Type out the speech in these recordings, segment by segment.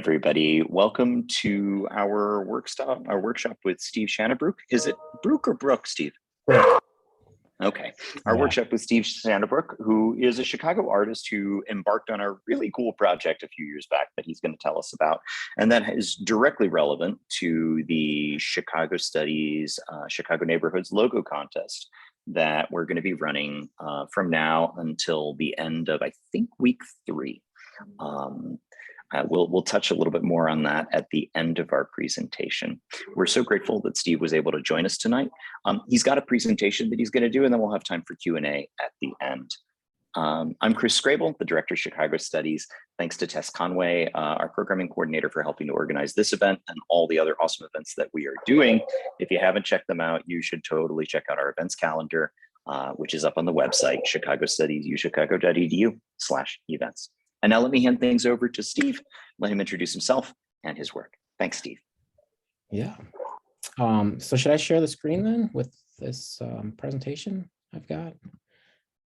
everybody. Welcome to our workshop with Steve Shanabruch. Is it Brook or Brook, Steve? Brook. Okay. Our workshop with Steve Shanabruch, who is a Chicago artist who embarked on a really cool project a few years back that he's going to tell us about. And that is directly relevant to the Chicago Studies, Chicago Neighborhoods logo contest that we're going to be running from now until the end of, I think, week 3. We'll touch a little bit more on that at the end of our presentation. We're so grateful that Steve was able to join us tonight. He's got a presentation that he's going to do, and then we'll have time for Q&A at the end. I'm Chris Scrable, the Director of Chicago Studies. Thanks to Tess Conway, our programming coordinator, for helping to organize this event and all the other awesome events that we are doing. If you haven't checked them out, you should totally check out our events calendar, which is up on the website, chicagostudies.uchicago.edu/events. And now let me hand things over to Steve. Let him introduce himself and his work. Thanks, Steve. Yeah. So should I share the screen then with this presentation I've got?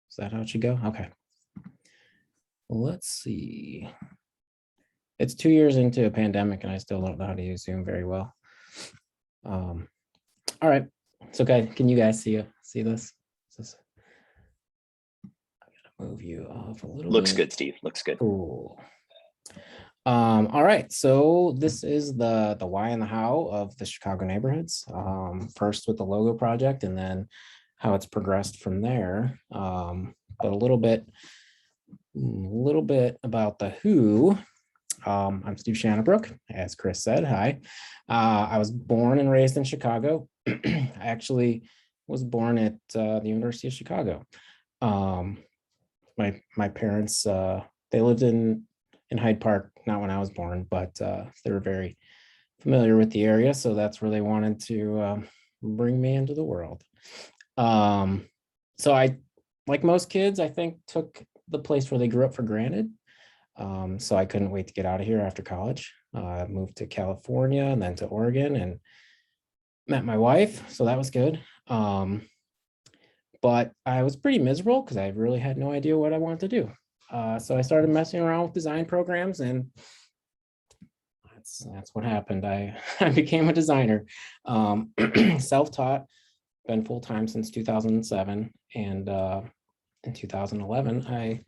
Is that how it should go? Okay. Let's see. It's 2 years into a pandemic and I still don't know how to use Zoom very well. All right. So guys, can you guys see this? Move you off a little Looks bit. good, Steve. Looks good. Cool. All right, so this is the why and the how of the Chicago neighborhoods. First with the logo project, and then how it's progressed from there. But a little bit about the who. I'm Steve Shanabruch, as Chris said. Hi. I was born and raised in Chicago. I actually was born at the University of Chicago. My parents, they lived in Hyde Park, not when I was born, but they were very familiar with the area. So that's where they wanted to bring me into the world. So I, like most kids, I think took the place where they grew up for granted. So I couldn't wait to get out of here after college. I moved to California and then to Oregon and met my wife. So that was good. But I was pretty miserable because I really had no idea what I wanted to do. So I started messing around with design programs, and that's what happened. I became a designer, self-taught, been full-time since 2007. And in 2011, I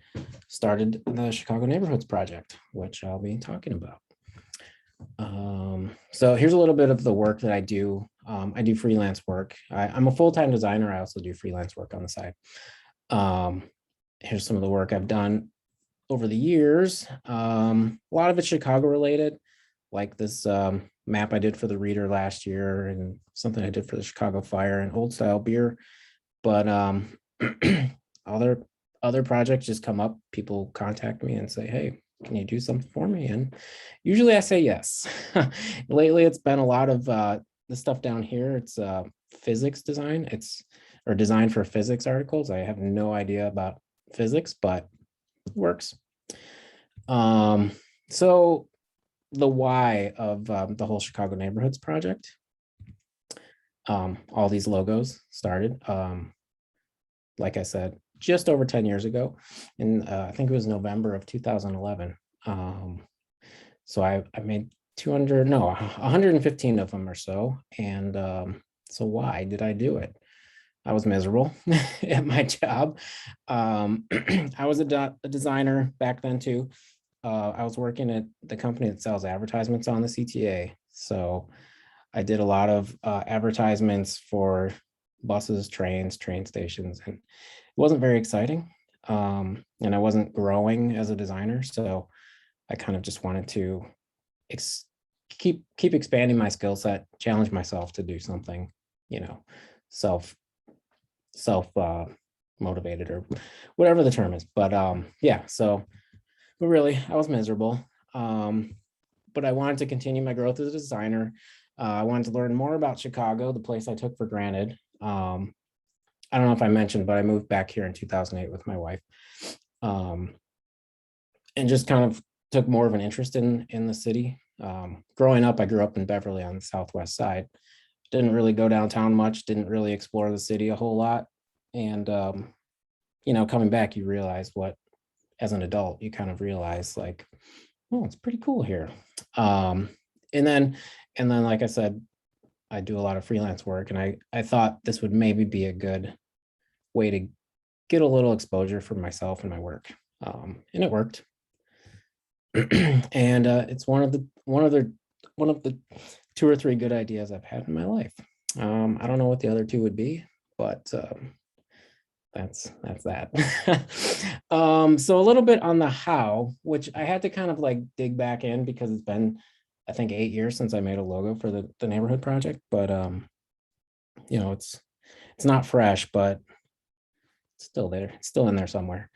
started the Chicago Neighborhoods Project, which I'll be talking about. So here's a little bit of the work that I do. I do freelance work. I'm a full-time designer. I also do freelance work on the side. Here's some of the work I've done over the years. A lot of it's Chicago related, like this map I did for the Reader last year and something I did for the Chicago Fire and Old Style Beer. But other projects just come up. People contact me and say, hey, can you do something for me? And usually I say yes. Lately, it's been a lot of the stuff down here. It's physics design. Or design for physics articles. I have no idea about physics, but it works. So the why of the whole Chicago Neighborhoods Project. All these logos started, like I said, just over 10 years ago, and I think it was November of 2011. So I made 115 of them or so. And so why did I do it? I was miserable at my job. I was a designer back then too. I was working at the company that sells advertisements on the CTA. So I did a lot of advertisements for buses, trains, train stations, and it wasn't very exciting. And I wasn't growing as a designer. So I kind of just wanted to keep expanding my skill set, challenge myself to do something, self motivated or whatever the term is. But but really I was miserable. But I wanted to continue my growth as a designer. I wanted to learn more about Chicago, the place I took for granted. I don't know if I mentioned, but I moved back here in 2008 with my wife, and just kind of took more of an interest in the city. Growing up, I grew up in Beverly on the southwest side. Didn't really go downtown much, didn't really explore the city a whole lot. And, coming back, you realize as an adult, you kind of realize like, oh, it's pretty cool here. Um, and then, like I said, I do a lot of freelance work, and I thought this would maybe be a good way to get a little exposure for myself and my work. And it worked. And it's one of the 2 or 3 good ideas I've had in my life. I don't know what the other 2 would be, but that's that. So a little bit on the how, which I had to kind of like dig back in because it's been, I think, 8 years since I made a logo for the neighborhood project. But you know, it's not fresh, but it's still there. It's still in there somewhere.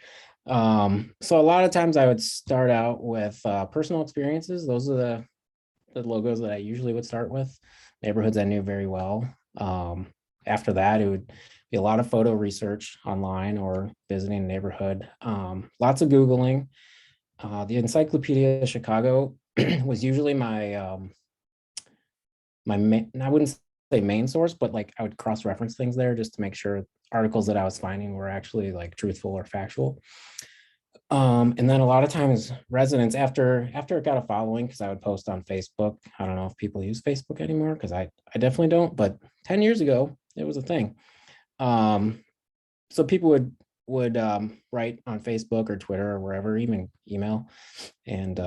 So a lot of times I would start out with personal experiences. Those are the logos that I usually would start with, neighborhoods I knew very well. After that, it would be a lot of photo research online or visiting a neighborhood. Lots of Googling. The Encyclopedia of Chicago was usually my my main, I wouldn't say main source, but like I would cross-reference things there just to make sure articles that I was finding were actually like truthful or factual. And then a lot of times residents, after it got a following, because I would post on Facebook. I don't know if people use Facebook anymore, because I definitely don't, but 10 years ago, it was a thing. So people would write on Facebook or Twitter or wherever, even email, and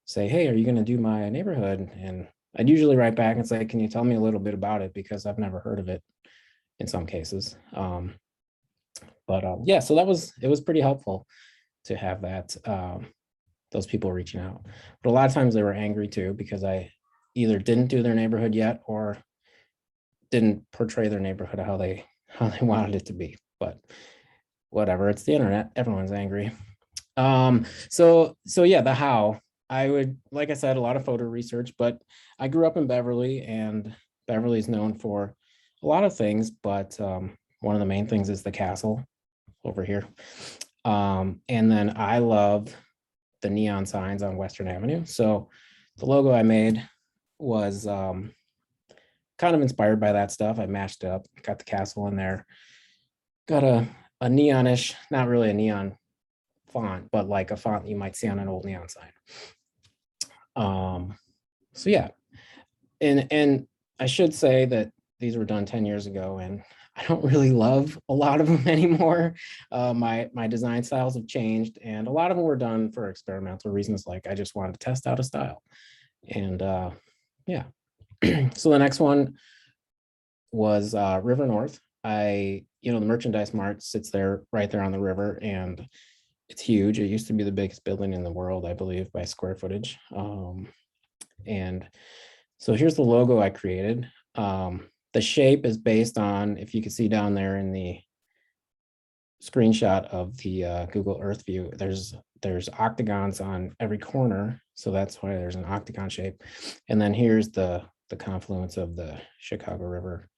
say, hey, are you going to do my neighborhood? And I'd usually write back and say, can you tell me a little bit about it? Because I've never heard of it in some cases. But yeah, so it was pretty helpful to have that, those people reaching out. But a lot of times they were angry too, because I either didn't do their neighborhood yet or didn't portray their neighborhood how they wanted it to be. But whatever, it's the internet, everyone's angry. So yeah, the how. I would, like I said, a lot of photo research, but I grew up in Beverly, and Beverly is known for a lot of things, but one of the main things is the castle over here. And then I love the neon signs on Western Avenue. So the logo I made was kind of inspired by that stuff. I mashed it up, got the castle in there, got a neonish, not really a neon font, but like a font you might see on an old neon sign. So yeah, and I should say that these were done 10 years ago, and I don't really love a lot of them anymore. My design styles have changed, and a lot of them were done for experimental reasons. Like I just wanted to test out a style, and yeah. So the next one was River North. The Merchandise Mart sits there right there on the river, and it's huge. It used to be the biggest building in the world, I believe, by square footage. And so here's the logo I created. The shape is based on, if you can see down there in the screenshot of the Google Earth view, there's octagons on every corner. So that's why there's an octagon shape. And then here's the confluence of the Chicago River,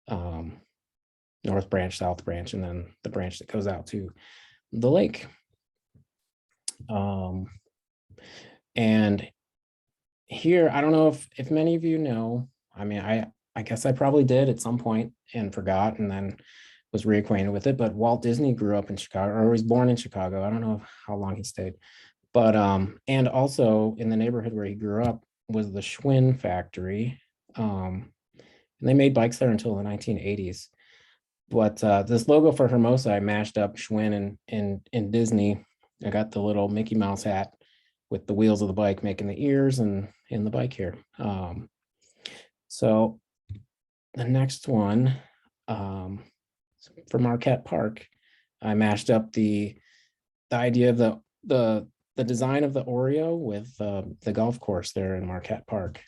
North Branch, South Branch, and then the branch that goes out to the lake. And here, I don't know if many of you know, I mean, I guess I probably did at some point and forgot, and then was reacquainted with it, but Walt Disney grew up in Chicago, or was born in Chicago. I don't know how long he stayed, but and also in the neighborhood where he grew up was the Schwinn factory. And they made bikes there until the 1980s. But this logo for Hermosa, I mashed up Schwinn and Disney. I got the little Mickey Mouse hat with the wheels of the bike making the ears and in the bike here. So the next one, for Marquette Park, I mashed up the idea of the design of the Oreo with the golf course there in Marquette Park.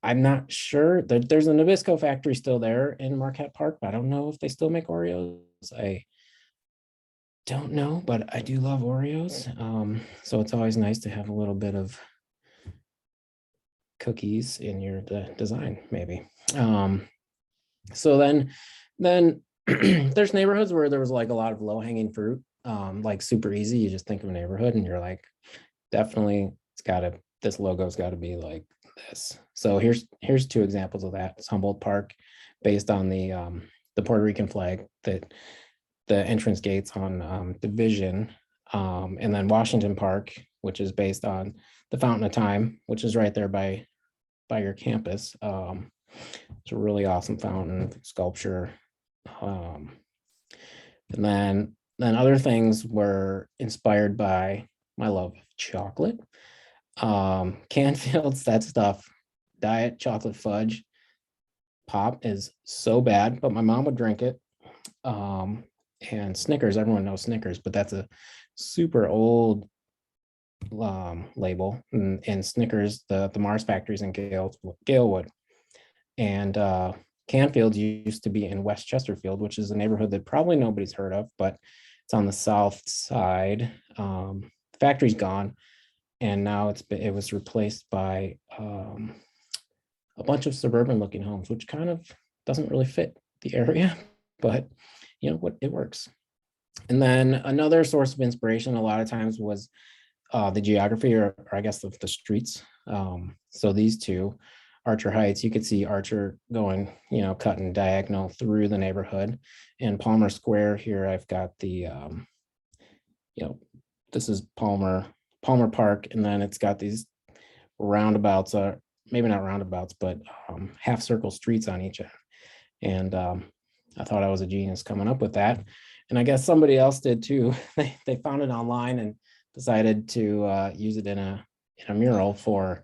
I'm not sure that there's a Nabisco factory still there in Marquette Park, but I don't know if they still make Oreos. I don't know, but I do love Oreos. So it's always nice to have a little bit of cookies in your design, maybe. So then there's neighborhoods where there was like a lot of low-hanging fruit, like super easy. You just think of a neighborhood and you're like, definitely this logo's got to be like this. So here's 2 examples of that. It's Humboldt Park, based on the Puerto Rican flag, that the entrance gates on Division, and then Washington Park which is based on the Fountain of Time, which is right there by your campus. It's a really awesome fountain sculpture. Um, and then other things were inspired by my love of chocolate. Canfield's, that stuff, diet chocolate fudge pop is so bad, but my mom would drink it. And Snickers, everyone knows Snickers, but that's a super old label. And Snickers, the Mars factories in Galewood. And Canfield used to be in West Chesterfield, which is a neighborhood that probably nobody's heard of, but it's on the south side. The factory's gone, and now it was replaced by a bunch of suburban looking homes, which kind of doesn't really fit the area, but you know what, it works. And then another source of inspiration a lot of times was the geography, or I guess the streets. So these two, Archer Heights, you could see Archer going, cutting diagonal through the neighborhood. And Palmer Square here, I've got the, this is Palmer Park, and then it's got these roundabouts, maybe not roundabouts, but half circle streets on each end. And I thought I was a genius coming up with that. And I guess somebody else did too. They found it online and decided to use it in a mural for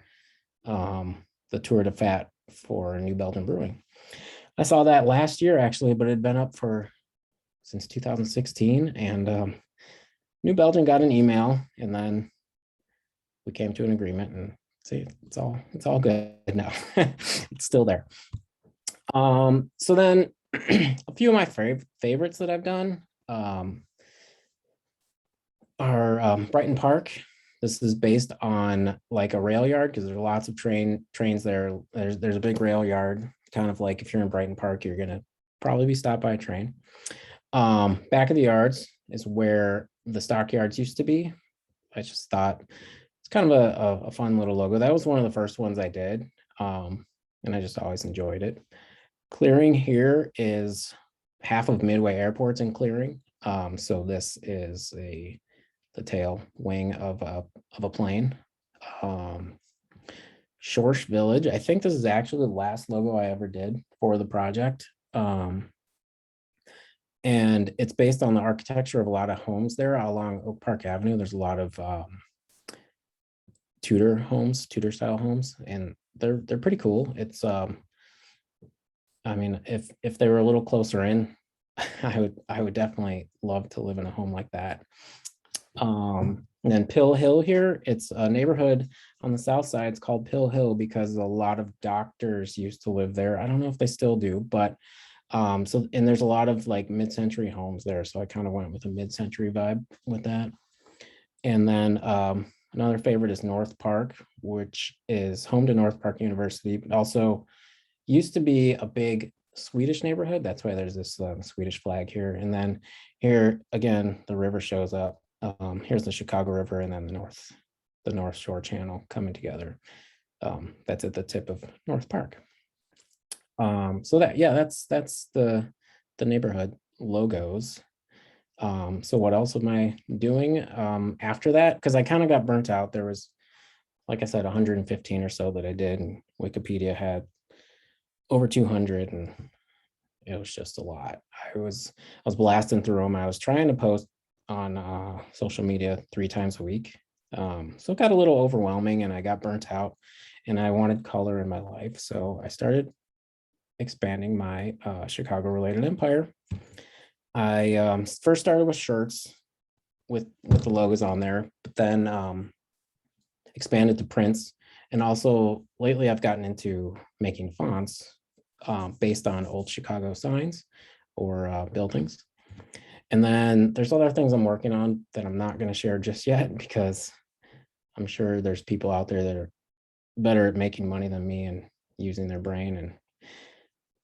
the Tour de Fat for New Belgium Brewing. I saw that last year actually, but it had been up since 2016. And New Belgium got an email, and then we came to an agreement, and see, it's all good now. It's still there. So then a few of my favorites that I've done are Brighton Park. This is based on like a rail yard, because there's lots of trains there. There's a big rail yard, kind of like if you're in Brighton Park, you're gonna probably be stopped by a train. Back of the yards is where the stockyards used to be. I just thought it's kind of a fun little logo. That was one of the first ones I did, and I just always enjoyed it. Clearing here is half of Midway Airport's in Clearing. So this is the tail wing of a plane. Shorsh Village, I think this is actually the last logo I ever did for the project. And it's based on the architecture of a lot of homes there along Oak Park Avenue. There's a lot of Tudor style homes, and they're pretty cool. It's I mean, if they were a little closer in, I would definitely love to live in a home like that. And then Pill Hill here, it's a neighborhood on the south side. It's called Pill Hill because a lot of doctors used to live there. I don't know if they still do, but and there's a lot of like mid-century homes there. So I kind of went with a mid-century vibe with that. And then another favorite is North Park, which is home to North Park University, but also used to be a big Swedish neighborhood. That's why there's this Swedish flag here. And then here again, the river shows up. Here's the Chicago River, and then the North Shore Channel coming together. That's at the tip of North Park. So that's the neighborhood logos. So what else am I doing after that? Because I kind of got burnt out. There was, like I said, 115 or so that I did, and Wikipedia had over 200, and it was just a lot. I was blasting through them. I was trying to post on social media 3 times a week. So it got a little overwhelming, and I got burnt out, and I wanted color in my life. So I started expanding my Chicago related empire. I first started with shirts with the logos on there, but then expanded to prints. And also lately I've gotten into making fonts based on old Chicago signs or buildings. And then there's other things I'm working on that I'm not going to share just yet, because I'm sure there's people out there that are better at making money than me and using their brain. And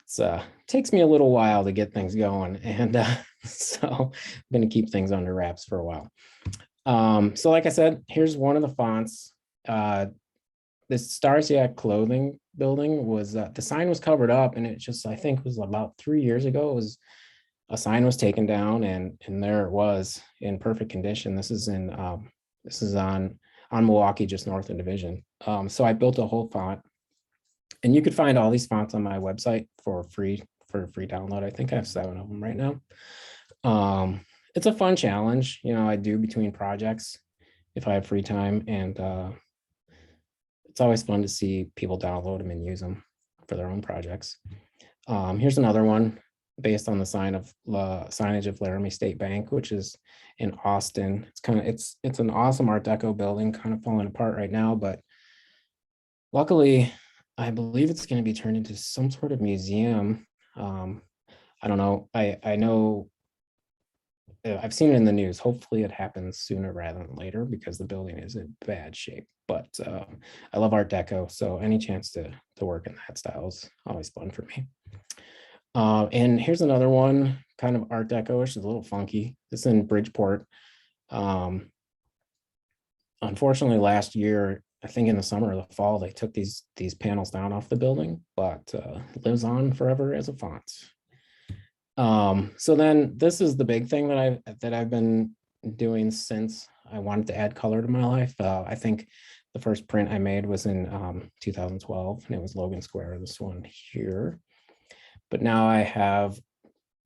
it's takes me a little while to get things going. And so I'm going to keep things under wraps for a while. So like I said, here's one of the fonts. This Starsiak clothing building was, the sign was covered up, and it just, I think it was about 3 years ago, a sign was taken down, and there it was in perfect condition. This is on on Milwaukee, just north of Division. So I built a whole font, and you could find all these fonts on my website for free download. I think I have 7 of them right now. It's a fun challenge, I do between projects if I have free time, and it's always fun to see people download them and use them for their own projects. Here's another one based on the signage of Laramie State Bank, which is in Austin. It's an awesome Art Deco building, kind of falling apart right now, but luckily, I believe it's going to be turned into some sort of museum. I don't know. I know I've seen it in the news. Hopefully it happens sooner rather than later because the building is in bad shape. But I love Art Deco, so any chance to work in that style is always fun for me. And here's another one, kind of Art Deco-ish, is a little funky. It's in Bridgeport. Unfortunately, last year, I think in the summer or the fall, they took these panels down off the building, but it lives on forever as a font. So then this is the big thing that I've been doing since I wanted to add color to my life. I think the first print I made was in 2012, and it was Logan Square, this one here. But now I have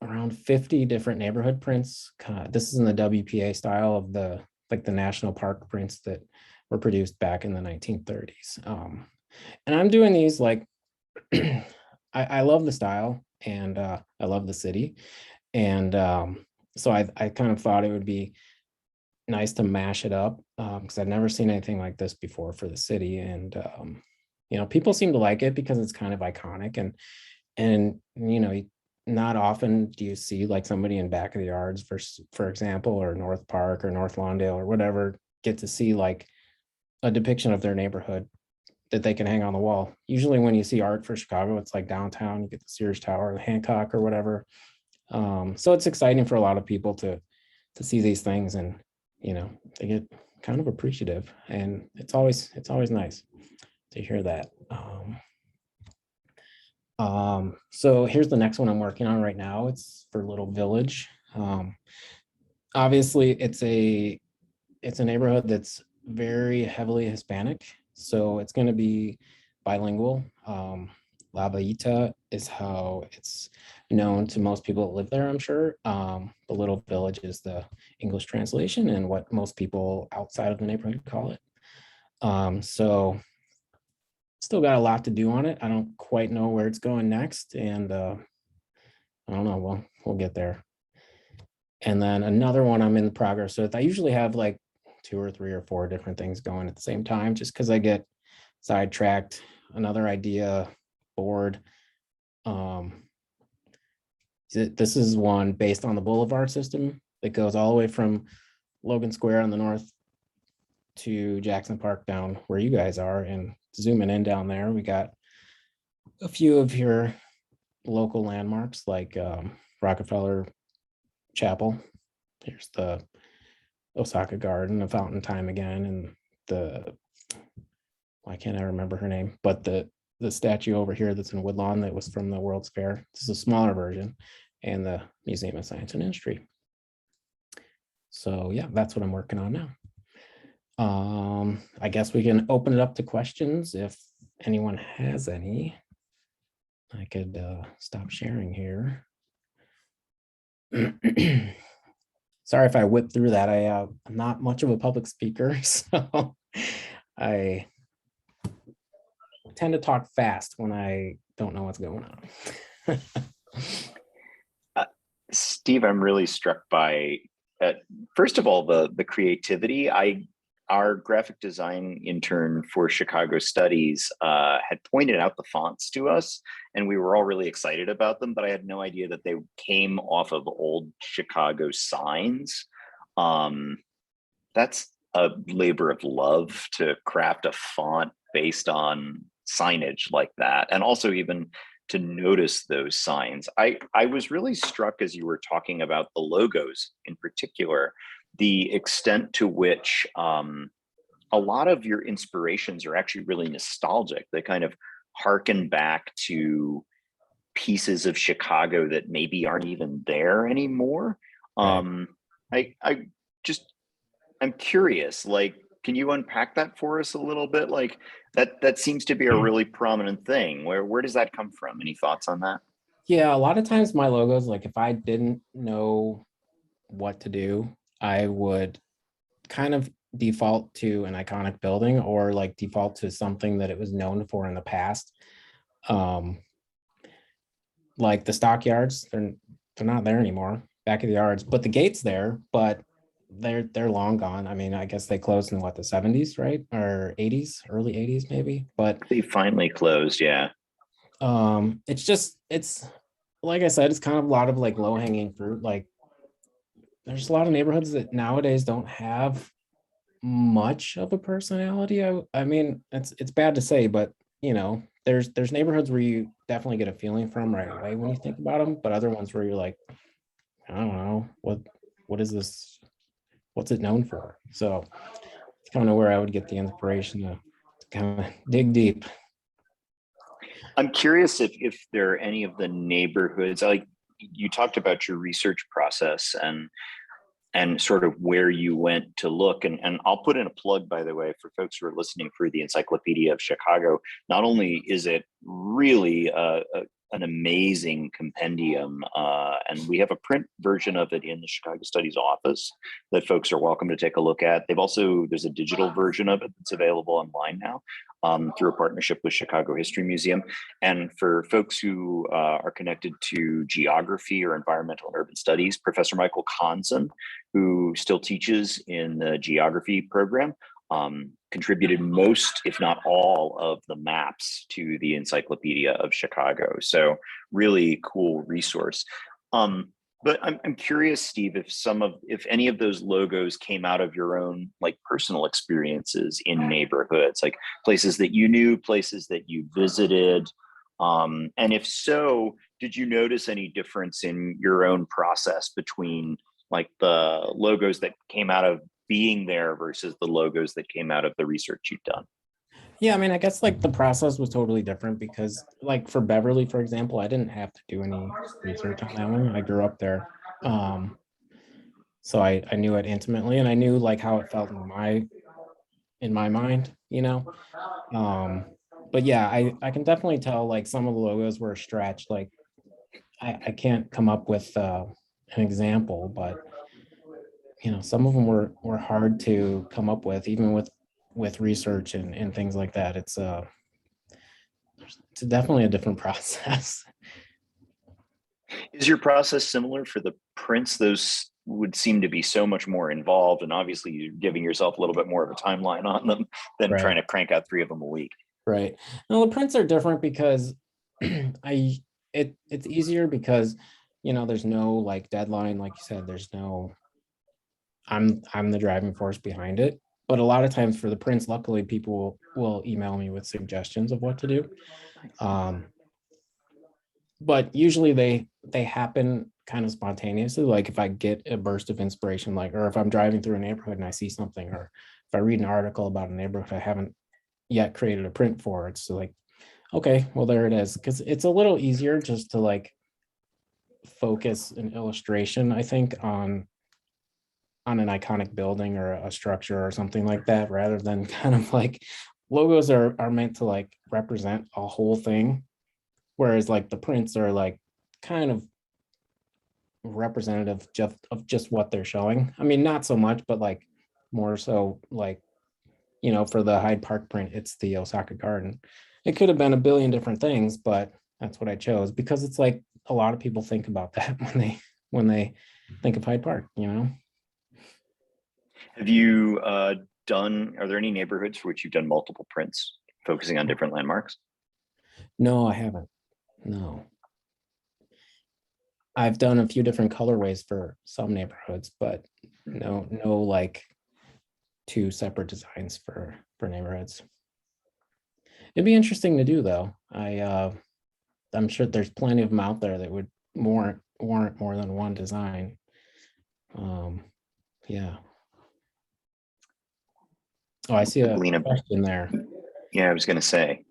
around 50 different neighborhood prints. This is in the WPA style of the national park prints that were produced back in the 1930s. And I'm doing these I love the style, and I love the city. And so I kind of thought it would be nice to mash it up because I've never seen anything like this before for the city. And, people seem to like it because it's kind of iconic, and not often do you see like somebody in Back of the Yards, for example, or North Park or North Lawndale or whatever, get to see like a depiction of their neighborhood that they can hang on the wall. Usually when you see art for Chicago, it's like downtown, you get the Sears Tower, the Hancock or whatever. So it's exciting for a lot of people to see these things, and they get kind of appreciative, and it's always nice to hear that. So here's the next one I'm working on right now. It's for Little Village. Obviously it's a neighborhood that's very heavily Hispanic, so it's going to be bilingual. La Villita is how it's known to most people that live there, I'm sure. The Little Village is the English translation and what most people outside of the neighborhood call it. So still got a lot to do on it. I don't quite know where it's going next, and I don't know. We'll get there. And then another one I'm in the progress with. I usually have like 2 or 3 or 4 different things going at the same time, just because I get sidetracked. Another idea, bored. This is one based on the boulevard system that goes all the way from Logan Square on the north to Jackson Park down where you guys are, and zooming in down there, we got a few of your local landmarks like Rockefeller Chapel. Here's the Osaka Garden, the Fountain Time again, and why can't I remember her name? But the statue over here that's in Woodlawn that was from the World's Fair. This is a smaller version, and the Museum of Science and Industry. So yeah, that's what I'm working on now. I guess we can open it up to questions if anyone has any. I could stop sharing here. Sorry if I whipped through that. I'm not much of a public speaker, so I tend to talk fast when I don't know what's going on. Steve, I'm really struck by, first of all, the creativity. Our graphic design intern for Chicago Studies had pointed out the fonts to us, and we were all really excited about them, but I had no idea that they came off of old Chicago signs. That's a labor of love to craft a font based on signage like that, and also even to notice those signs. I was really struck as you were talking about the logos in particular, the extent to which a lot of your inspirations are actually really nostalgic. They kind of harken back to pieces of Chicago that maybe aren't even there anymore. Right. I'm curious, like, Can you unpack that for us a little bit? Like that seems to be a really prominent thing. Where does that come from? Any thoughts on that? Yeah, a lot of times my logos, like if I didn't know what to do, I would kind of default to an iconic building or like default to something that it was known for in the past. Um, like the stockyards, they're not there anymore, back of the yards, but the gate's there, but they're long gone. I mean, I guess they closed in what, the 70s, right? Or 80s, early 80s maybe. But They finally closed, yeah. it's just it's like I said, it's kind of a lot of like low hanging fruit. Like there's a lot of neighborhoods that nowadays don't have much of a personality. I mean, it's bad to say, but you know, there's neighborhoods where you definitely get a feeling from right away when you think about them, but other ones where you're like, I don't know, what is this? What's it known for? So it's kind of where I would get the inspiration to kind of dig deep. I'm curious if there are any of the neighborhoods, like you talked about your research process and sort of where you went to look. And I'll put in a plug, by the way, for folks who are listening for the Encyclopedia of Chicago. Not only is it really an amazing compendium, and we have a print version of it in the Chicago Studies office that folks are welcome to take a look at. There's a digital version of it that's available online now through a partnership with Chicago History Museum. And for folks who are connected to geography or environmental and urban studies, Professor Michael Konzen, who still teaches in the geography program, contributed most, if not all, of the maps to the Encyclopedia of Chicago. So really cool resource. But I'm curious, Steve, if any of those logos came out of your own like personal experiences in neighborhoods, like places that you knew, places that you visited. And if so, did you notice any difference in your own process between like the logos that came out of being there versus the logos that came out of the research you've done? Yeah, I mean, I guess like the process was totally different because like for Beverly, for example, I didn't have to do any research on that one. I grew up there. Um, so I knew it intimately and I knew like how it felt in my mind, you know. Um, but yeah, I can definitely tell like some of the logos were stretched. Like I can't come up with an example, but you know, some of them were hard to come up with, even with research and things like that. It's definitely a different process. Is your process similar for the prints? Those would seem to be so much more involved, and obviously you're giving yourself a little bit more of a timeline on them than trying Right. to crank out 3 of them a week. Right. Now the prints are different because it's easier because you know there's no like deadline, like you said, there's no I'm the driving force behind it. But a lot of times for the prints, luckily people will email me with suggestions of what to do. Um, but usually they happen kind of spontaneously. Like if I get a burst of inspiration, like or if I'm driving through a neighborhood and I see something, or if I read an article about a neighborhood I haven't yet created a print for, it's like, okay, well there it is. Because it's a little easier just to like focus an illustration, I think, on an iconic building or a structure or something like that, rather than kind of like logos are meant to like represent a whole thing. Whereas like the prints are like kind of representative just what they're showing. I mean, not so much, but like more so like, you know, for the Hyde Park print, it's the Osaka Garden. It could have been a billion different things, but that's what I chose because it's like a lot of people think about that when they think of Hyde Park, you know? Have you are there any neighborhoods for which you've done multiple prints focusing on different landmarks? No, I haven't. No. I've done a few different colorways for some neighborhoods, but no like two separate designs for neighborhoods. It'd be interesting to do though. I'm sure there's plenty of them out there that would warrant more than one design. Um, yeah. Oh, I see a Glean a, question there. yeah, I was going to say.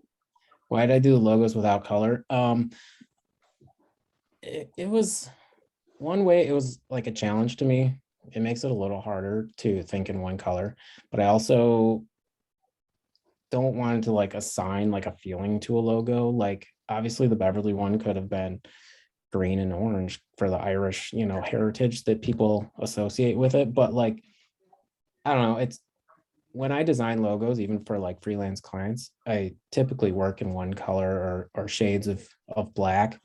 Why did I do the logos without color? It was one way, it was like a challenge to me it makes it a little harder to think in one color, but I also don't want to like assign like a feeling to a logo. Like obviously the Beverly one could have been green and orange for the Irish, heritage that people associate with it. But like, I don't know, it's when I design logos, even for like freelance clients, I typically work in one color or shades of black,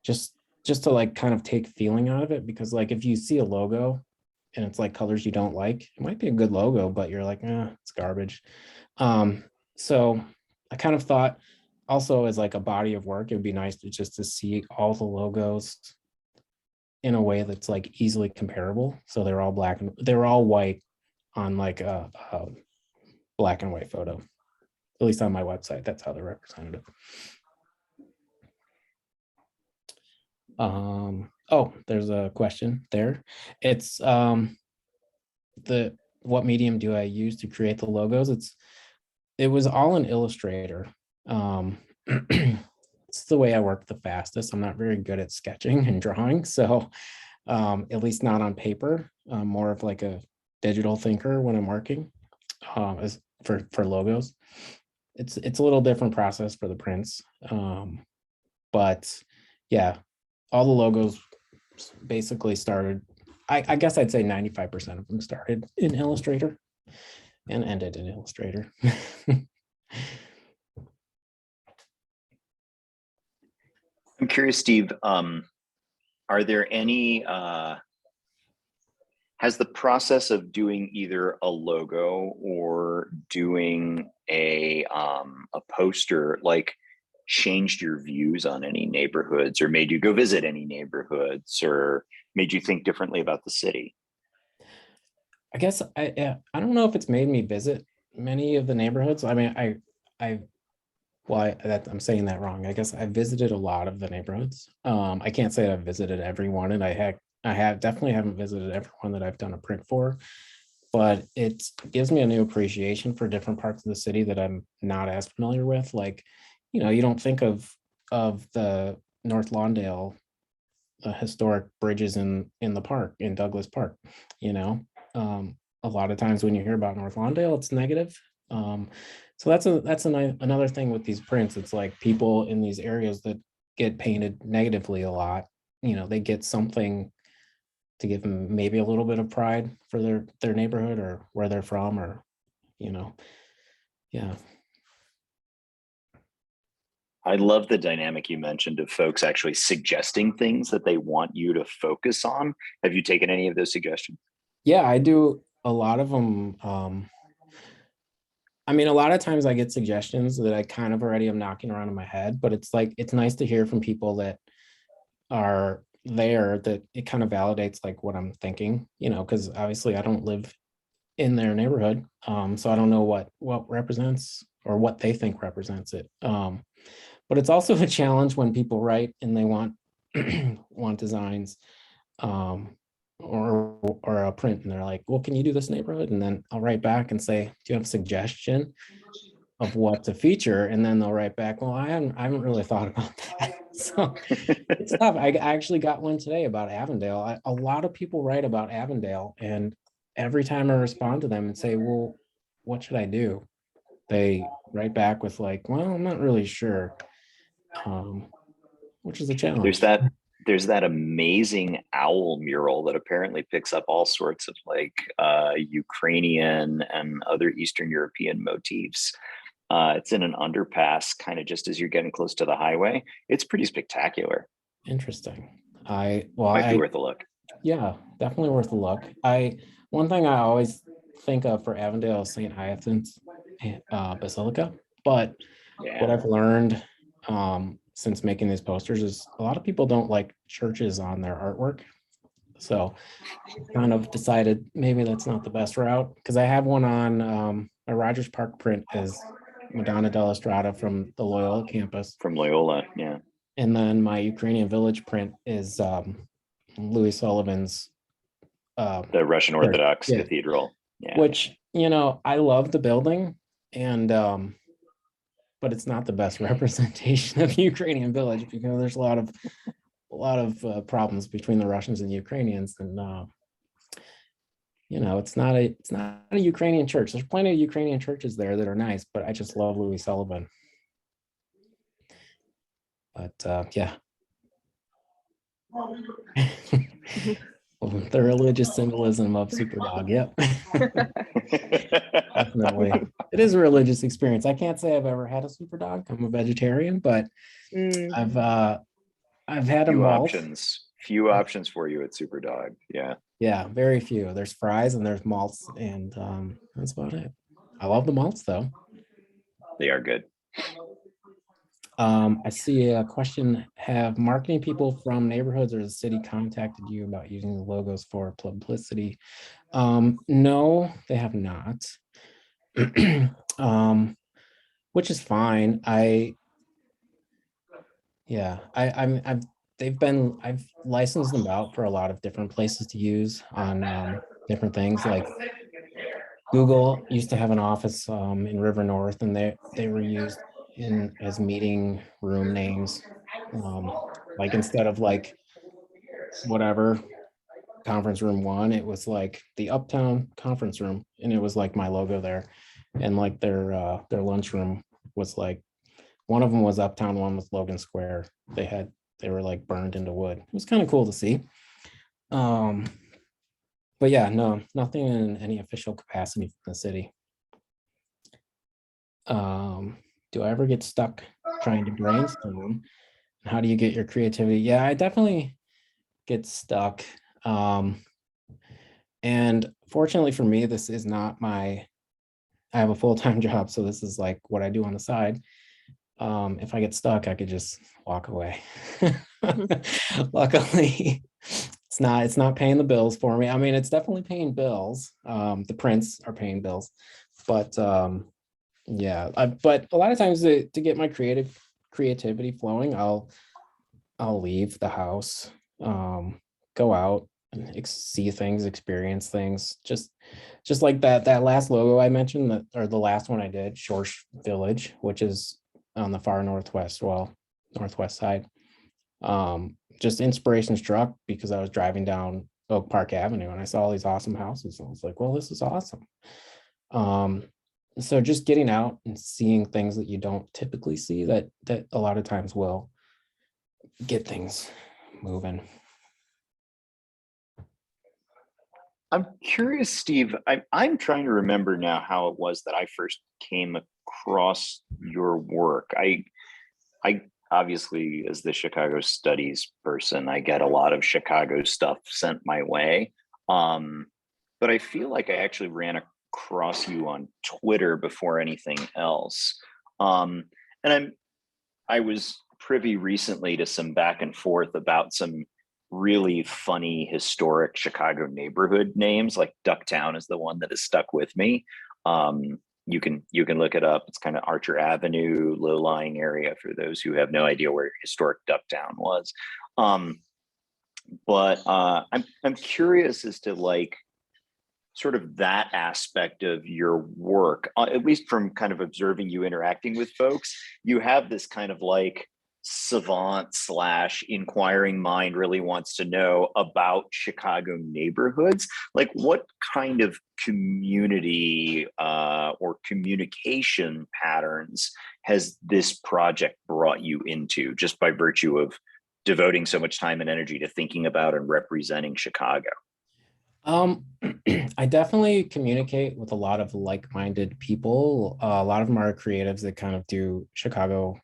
just just to like kind of take feeling out of it. Because like if you see a logo and it's like colors you don't like, it might be a good logo, but you're like, it's garbage. Um, so I kind of thought also as like a body of work, it would be nice to just to see all the logos in a way that's like easily comparable. So they're all black and they're all white on like a black and white photo, at least on my website. That's how they're represented. Oh, there's a question there. It's the what medium do I use to create the logos? It was all in Illustrator. It's the way I work the fastest. I'm not very good at sketching and drawing, so at least not on paper. I'm more of like a digital thinker when I'm working as for logos. It's a little different process for the prints, but yeah, all the logos basically started. I guess I'd say 95% of them started in Illustrator and ended in Illustrator. I'm curious, Steve, are there any, has the process of doing either a logo or doing a poster like changed your views on any neighborhoods or made you go visit any neighborhoods or made you think differently about the city? I guess I don't know if it's made me visit many of the neighborhoods. I mean, I I'm saying that wrong. I guess I visited a lot of the neighborhoods. I can't say I've visited every one, and I have definitely haven't visited every one that I've done a print for, but it gives me a new appreciation for different parts of the city that I'm not as familiar with. Like, you don't think of the North Lawndale historic bridges in the park in Douglas Park. You know, a lot of times when you hear about North Lawndale, it's negative. So another thing with these prints. It's like people in these areas that get painted negatively a lot. They get something to give them maybe a little bit of pride for their neighborhood or where they're from, or you know, yeah. I love the dynamic you mentioned of folks actually suggesting things that they want you to focus on. Have you taken any of those suggestions? Yeah, I do a lot of them. I mean, a lot of times I get suggestions that I kind of already am knocking around in my head, but it's like it's nice to hear from people that are there, that it kind of validates like what I'm thinking, because obviously I don't live in their neighborhood. So I don't know what represents or what they think represents it. But it's also a challenge when people write and they want want designs, or a print, and they're like, well, can you do this neighborhood? And then I'll write back and say, do you have a suggestion of what to feature? And then they'll write back, well, I haven't really thought about that. So it's tough. I actually got one today about Avondale. A lot of people write about Avondale, and every time I respond to them and say, well, what should I do? They write back with like, well, I'm not really sure, which is a There's challenge. that there's that amazing owl mural that apparently picks up all sorts of like Ukrainian and other Eastern European motifs. It's in an underpass, kind of just as you're getting close to the highway. It's pretty spectacular. Interesting. Might be worth a look. Yeah, definitely worth a look. One thing I always think of for Avondale is St. Hyacinth's Basilica, but what Yeah. I've learned since making these posters is a lot of people don't like churches on their artwork. So kind of decided maybe that's not the best route, because I have one on my Rogers Park print is Madonna della Strada from the Loyola campus. From Loyola. Yeah. And then my Ukrainian village print is Louis Sullivan's The Russian church. Orthodox Yeah. Cathedral. Yeah. Which, I love the building, and but it's not the best representation of Ukrainian village, because there's a lot of problems between the Russians and the Ukrainians. And it's not a Ukrainian church. There's plenty of Ukrainian churches there that are nice, but I just love Louis Sullivan. But yeah. The religious symbolism of Superdog. Yep. Definitely. It is a religious experience. I can't say I've ever had a Superdog. I'm a vegetarian, but Mm. I've had a malt. Few options for you at Superdog. Yeah. Yeah, very few. There's fries and there's malts, and that's about it. I love the malts though. They are good. I see a question. Have marketing people from neighborhoods or the city contacted you about using the logos for publicity? No, they have not. Which is fine. I've licensed them out for a lot of different places to use on different things. Like Google used to have an office in River North, and they were used in as meeting room names. Like instead of like whatever conference room one, it was like the Uptown conference room, and it was like my logo there. And like their lunchroom was like one of them was Uptown, one was Logan Square. They were like burned into wood. It was kind of cool to see. But yeah, no, nothing in any official capacity from the city. Do I ever get stuck trying to brainstorm? How do you get your creativity? Yeah, I definitely get stuck. And fortunately for me, this is not I have a full-time job, so this is like what I do on the side. If I get stuck, I could just walk away. Luckily, it's not paying the bills for me. I mean, it's definitely paying bills. The prints are paying bills, but yeah. But a lot of times to get my creativity flowing, I'll leave the house, go out and see things, experience things. Just like that last logo I mentioned, or the last one I did, Shorsh Village, which is on the far northwest side. Just inspiration struck because I was driving down Oak Park Avenue and I saw all these awesome houses. And I was like, well, this is awesome. So just getting out and seeing things that you don't typically see that a lot of times will get things moving. I'm curious, Steve. I'm trying to remember now how it was that I first came across your work. I obviously, as the Chicago studies person, I get a lot of Chicago stuff sent my way. But I feel like I actually ran across you on Twitter before anything else. And I was privy recently to some back and forth about some really funny historic Chicago neighborhood names. Like Ducktown is the one that has stuck with me. You can look it up. It's kind of Archer Avenue, low-lying area for those who have no idea where historic Ducktown was. But I'm curious as to like sort of that aspect of your work, at least from kind of observing you interacting with folks. You have this kind of like savant / inquiring mind really wants to know about Chicago neighborhoods. Like what kind of community or communication patterns has this project brought you into just by virtue of devoting so much time and energy to thinking about and representing Chicago? I definitely communicate with a lot of like-minded people. A lot of them are creatives that kind of do Chicago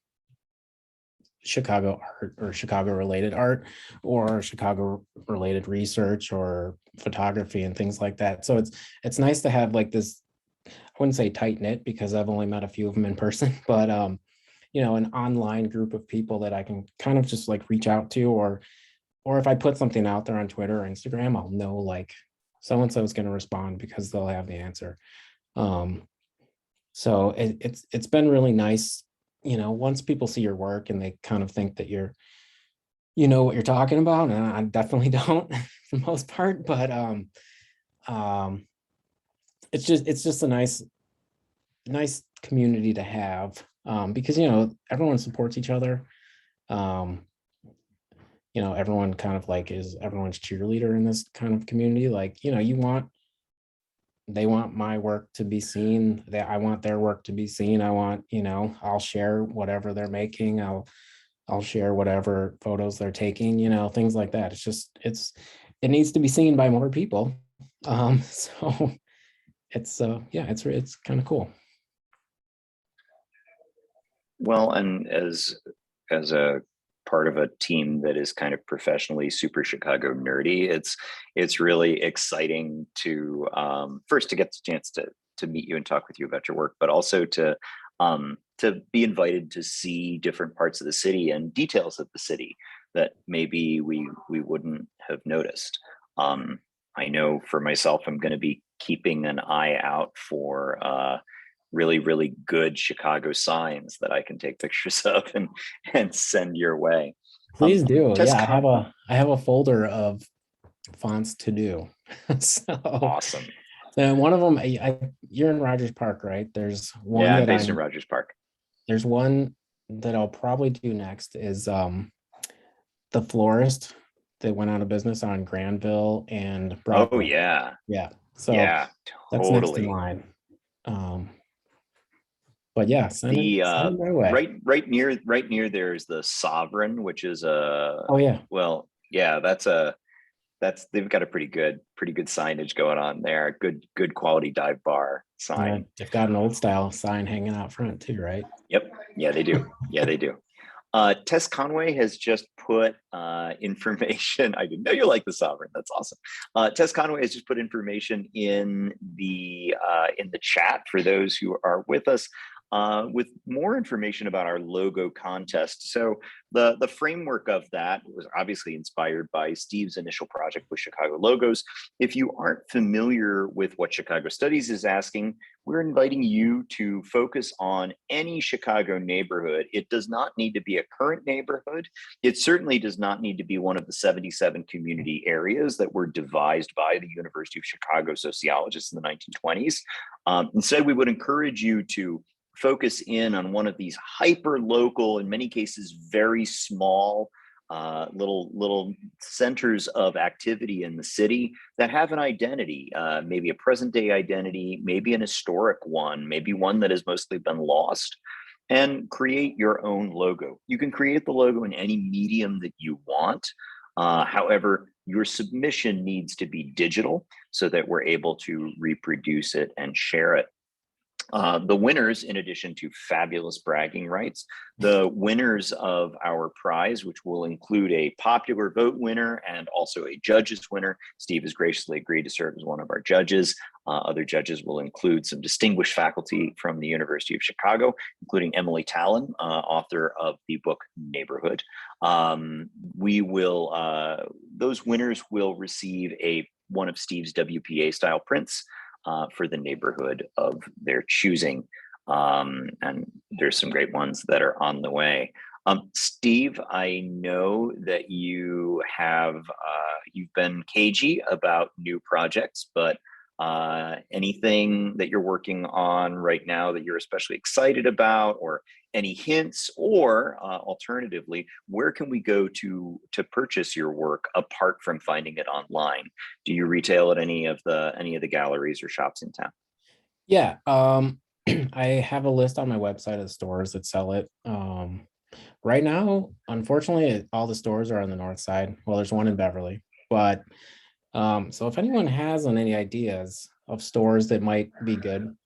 art or Chicago related art or Chicago related research or photography and things like that. So it's nice to have like this, I wouldn't say tight knit because I've only met a few of them in person, but an online group of people that I can kind of just like reach out to, or if I put something out there on Twitter or Instagram, I'll know like so-and-so is going to respond because they'll have the answer. So it's been really nice, once people see your work and they kind of think that you know what you're talking about, and I definitely don't for the most part, but it's just a nice community to have, because everyone supports each other. Everyone kind of like is everyone's cheerleader in this kind of community. Like, you want they want my work to be seen. I want their work to be seen. I want, I'll share whatever they're making. I'll share whatever photos they're taking, things like that. It needs to be seen by more people. So it's kind of cool. Well, and as a part of a team that is kind of professionally super Chicago nerdy, it's really exciting to first to get the chance to meet you and talk with you about your work, but also to be invited to see different parts of the city and details of the city that maybe we wouldn't have noticed. I know for myself, I'm going to be keeping an eye out for really, really good Chicago signs that I can take pictures of and send your way. Please do. Test Yeah, con I have a folder of fonts to do. So, Awesome. so one of them, you're in Rogers Park, right? There's one Yeah, I'm that based in Rogers Park. there's one that I'll probably do next is the florist that went out of business on Granville and Oh Broadway. yeah, Yeah. So yeah, that's next in totally. line. But yeah, The send it my way. right near there's the Sovereign, which is a Oh yeah. well, yeah, that's they've got a pretty good signage going on there. Good quality dive bar Yeah, sign. they've got an old style sign hanging out front too, right? Yep. Yeah, they do. Yeah, they do. Tess Conway has just put information. I didn't know you like the Sovereign. That's awesome. Tess Conway has just put information in the chat for those who are with us with more information about our logo contest. So the framework of that was obviously inspired by Steve's initial project with Chicago logos. If you aren't familiar with what Chicago Studies is asking, we're inviting you to focus on any Chicago neighborhood. It does not need to be a current neighborhood. It certainly does not need to be one of the 77 community areas that were devised by the University of Chicago sociologists in the 1920s. Instead, we would encourage you to focus in on one of these hyper local, in many cases, very small little centers of activity in the city that have an identity, maybe a present day identity, maybe an historic one, maybe one that has mostly been lost, and create your own logo. You can create the logo in any medium that you want. However, your submission needs to be digital so that we're able to reproduce it and share it. The winners, in addition to fabulous bragging rights, the winners of our prize, which will include a popular vote winner and also a judges winner. Steve has graciously agreed to serve as one of our judges. Other judges will include some distinguished faculty from the University of Chicago, including Emily Tallon, author of the book Neighborhood. Those winners will receive one of Steve's WPA style prints for the neighborhood of their choosing. And there's some great ones that are on the way. Steve, I know that you've been cagey about new projects, but anything that you're working on right now that you're especially excited about, or any hints, or alternatively, where can we go to purchase your work apart from finding it online? Do you retail at any of the galleries or shops in town? Yeah. I have a list on my website of stores that sell it. Right now, unfortunately, all the stores are on the north side. Well, there's one in Beverly, but so if anyone has any ideas of stores that might be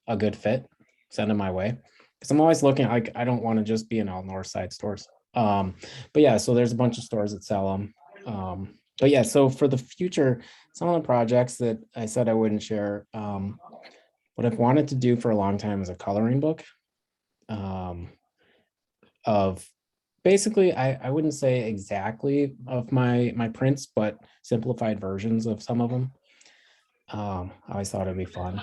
a good fit, send them my way. Because I'm always looking, I don't want to just be in all north side stores. But yeah, so there's a bunch of stores that sell them. But yeah, so for the future, some of the projects that I said I wouldn't share, what I've wanted to do for a long time is a coloring book of basically, I wouldn't say exactly of my prints, but simplified versions of some of them. I always thought it'd be fun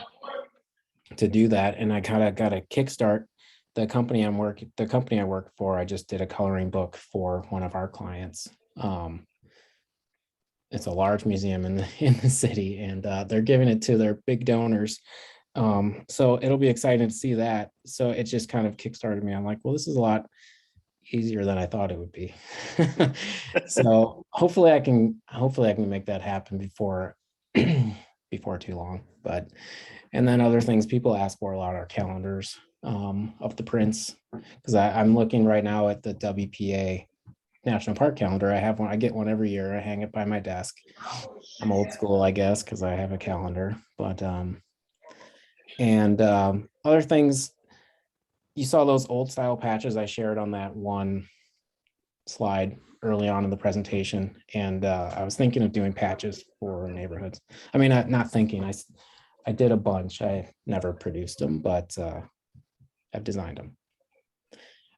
to do that, and I kind of got a kickstart. The company I work for, I just did a coloring book for one of our clients. It's a large museum in the city, and they're giving it to their big donors. So it'll be exciting to see that. So it just kind of kickstarted me. I'm like, well, this is a lot easier than I thought it would be. So hopefully I can make that happen before before too long. But, and then other things people ask for a lot are calendars of the prints, because I'm looking right now at the WPA National Park calendar. I have one, I get one every year. I hang it by my desk. I'm old school, I guess, because I have a calendar. But other things, you saw those old style patches I shared on that one slide early on in the presentation, and I was thinking of doing patches for neighborhoods. I mean, not thinking, I did a bunch. I never produced them, but I've designed them.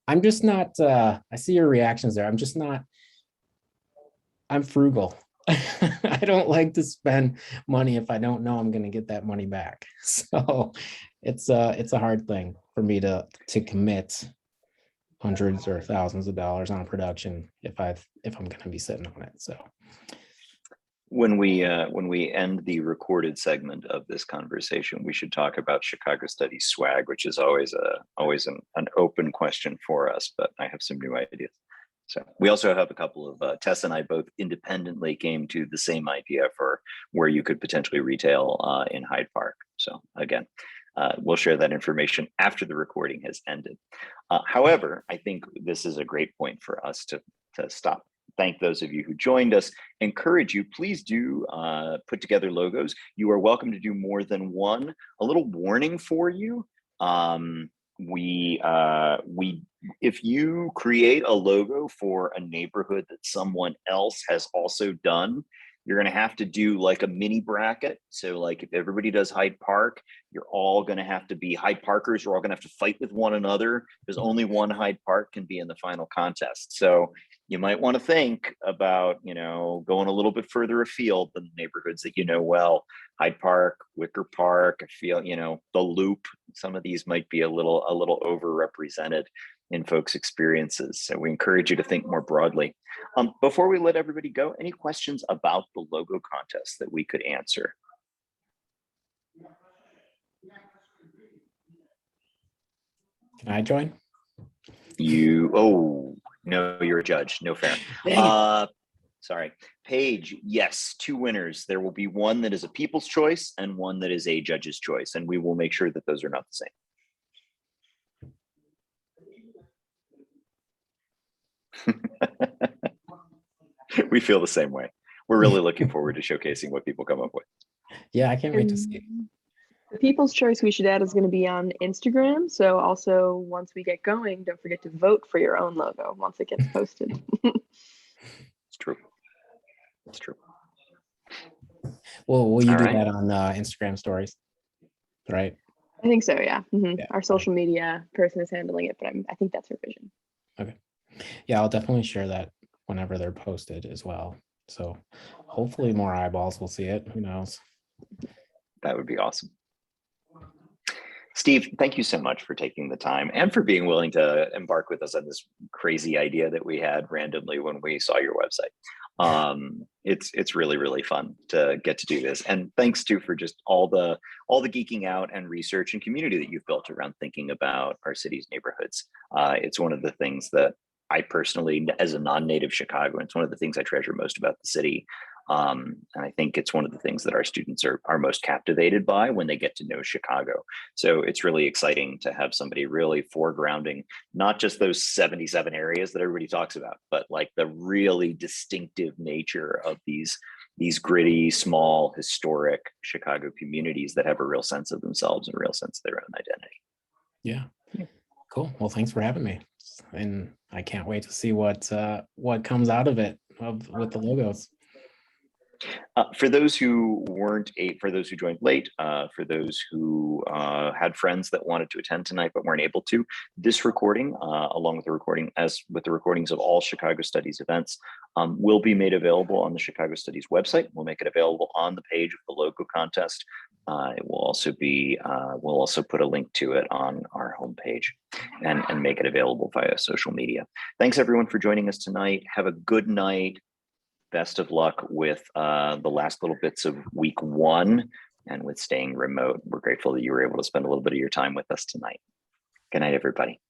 I'm just not, I see your reactions there. I'm just not, I'm frugal. I don't like to spend money if I don't know I'm going to get that money back. So it's a hard thing for me to commit hundreds or thousands of dollars on a production if I'm going to be sitting on it. So when we end the recorded segment of this conversation, we should talk about Chicago Studies swag, which is always an open question for us, but I have some new ideas. So we also have a couple of Tess and I both independently came to the same idea for where you could potentially retail in Hyde Park. So again, we'll share that information after the recording has ended. However, I think this is a great point for us to stop. Thank those of you who joined us. Encourage you, please do put together logos. You are welcome to do more than one. A little warning for you. If you create a logo for a neighborhood that someone else has also done, you're going to have to do like a mini bracket. So like if everybody does Hyde Park, you're all going to have to be Hyde Parkers. You're all going to have to fight with one another because only one Hyde Park can be in the final contest. So you might want to think about, going a little bit further afield than the neighborhoods that you know well. Hyde Park, Wicker Park, I feel, the Loop. Some of these might be a little overrepresented in folks' experiences. So we encourage you to think more broadly. Before we let everybody go, any questions about the logo contest that we could answer? can I join? No, you're a judge. No fair. Sorry. Paige, yes, 2 winners. There will be one that is a people's choice and one that is a judge's choice. And we will make sure that those are not the same. We feel the same way. We're really looking forward to showcasing what people come up with. Yeah, I can't wait to see it. The people's choice we should add is going to be on Instagram. So also once we get going, don't forget to vote for your own logo once it gets posted. It's true. It's true. Well, will you do that on Instagram stories? Right. I think so. Yeah. Yeah. Our social media person is handling it, but I think that's her vision. Okay. Yeah, I'll definitely share that whenever they're posted as well. So hopefully more eyeballs will see it. Who knows? That would be awesome. Steve, thank you so much for taking the time and for being willing to embark with us on this crazy idea that we had randomly when we saw your website. It's really, really fun to get to do this. And thanks too for just all the geeking out and research and community that you've built around thinking about our city's neighborhoods. It's one of the things that I personally, as a non-native Chicagoan, it's one of the things I treasure most about the city. And I think it's one of the things that our students are most captivated by when they get to know Chicago. So it's really exciting to have somebody really foregrounding not just those 77 areas that everybody talks about, but like the really distinctive nature of these gritty, small, historic Chicago communities that have a real sense of themselves and a real sense of their own identity. Yeah. Cool. Well, thanks for having me. And I can't wait to see what comes out of it with the logos. For those who joined late, for those who had friends that wanted to attend tonight but weren't able to, this recording, along with the recordings of all Chicago Studies events, will be made available on the Chicago Studies website. We'll make it available on the page of the logo contest. It will also be, we'll also put a link to it on our homepage and make it available via social media. Thanks everyone for joining us tonight. Have a good night. Best of luck with the last little bits of week 1 and with staying remote. We're grateful that you were able to spend a little bit of your time with us tonight. Good night, everybody.